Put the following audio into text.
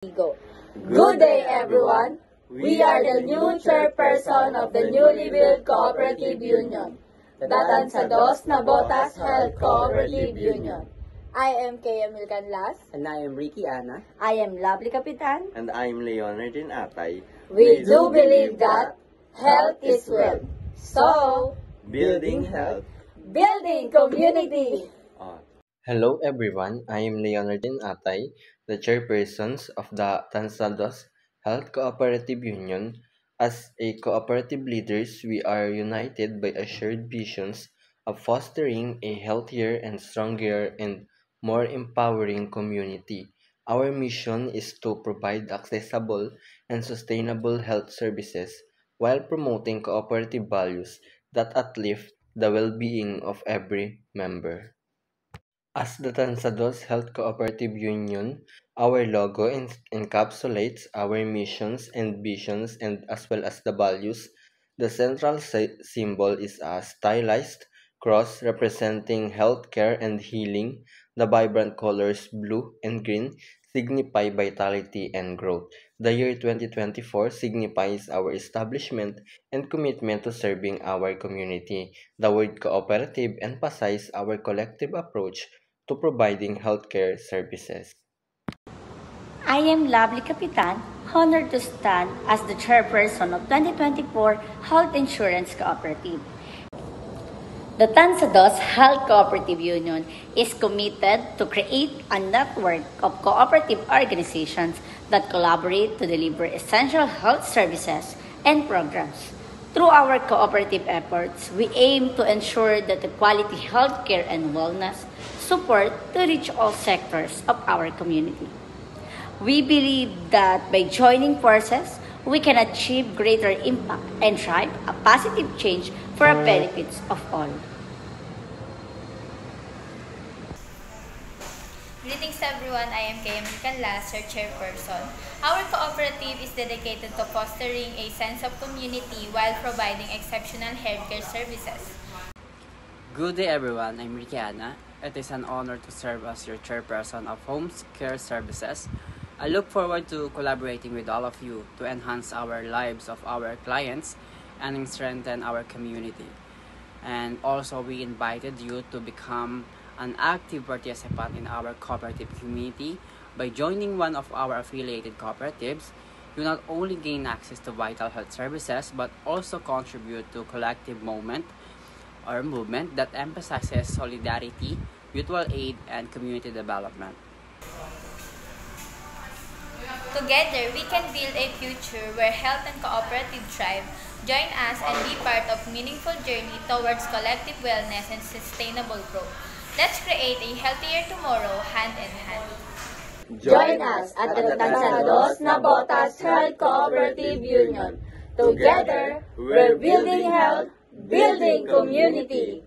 Go. Good day, everyone. We are the new chairperson of the newly built Cooperative Union, the Tansados Nabotas Health Cooperative Union. I am KM Milcanlas. And I am Ricky Ana. I am Lovely Kapitan. And I am Leonardine Atay. We do believe that health is wealth. So, Building health. building community. Hello everyone, I am Leonardine Atay, the chairpersons of the Tansados Health Cooperative Union. As a cooperative leaders, we are united by a shared visions of fostering a healthier and stronger and more empowering community. Our mission is to provide accessible and sustainable health services while promoting cooperative values that uplift the well-being of every member. As the Tansados Health Cooperative Union, our logo encapsulates our missions and visions and as well as the values. The central symbol is a stylized cross representing healthcare and healing. The vibrant colors blue and green signify vitality and growth. The year 2024 signifies our establishment and commitment to serving our community. The word cooperative emphasizes our collective approach to providing healthcare services. I am Lovely Kapitan, honored to stand as the chairperson of 2024 Health Insurance Cooperative. The Tansados Health Cooperative Union is committed to create a network of cooperative organizations that collaborate to deliver essential health services and programs. Through our cooperative efforts, we aim to ensure that the quality healthcare and wellness support to reach all sectors of our community. We believe that by joining forces, we can achieve greater impact and drive a positive change for the benefits of all. Greetings everyone, I am KM Canlas, your chairperson. Our cooperative is dedicated to fostering a sense of community while providing exceptional healthcare services. Good day everyone, I'm Ricky Ana. It is an honor to serve as your chairperson of Home Care Services. I look forward to collaborating with all of you to enhance our lives of our clients and strengthen our community. And also we invited you to become an active participant in our cooperative community. By joining one of our affiliated cooperatives, you not only gain access to vital health services but also contribute to collective movement that emphasizes solidarity, mutual aid, and community development. Together, we can build a future where health and cooperative thrive. Join us and be part of a meaningful journey towards collective wellness and sustainable growth. Let's create a healthier tomorrow hand in hand. Join us at the Tansados Nabotas Health Cooperative Union. Together, we're building health, building community.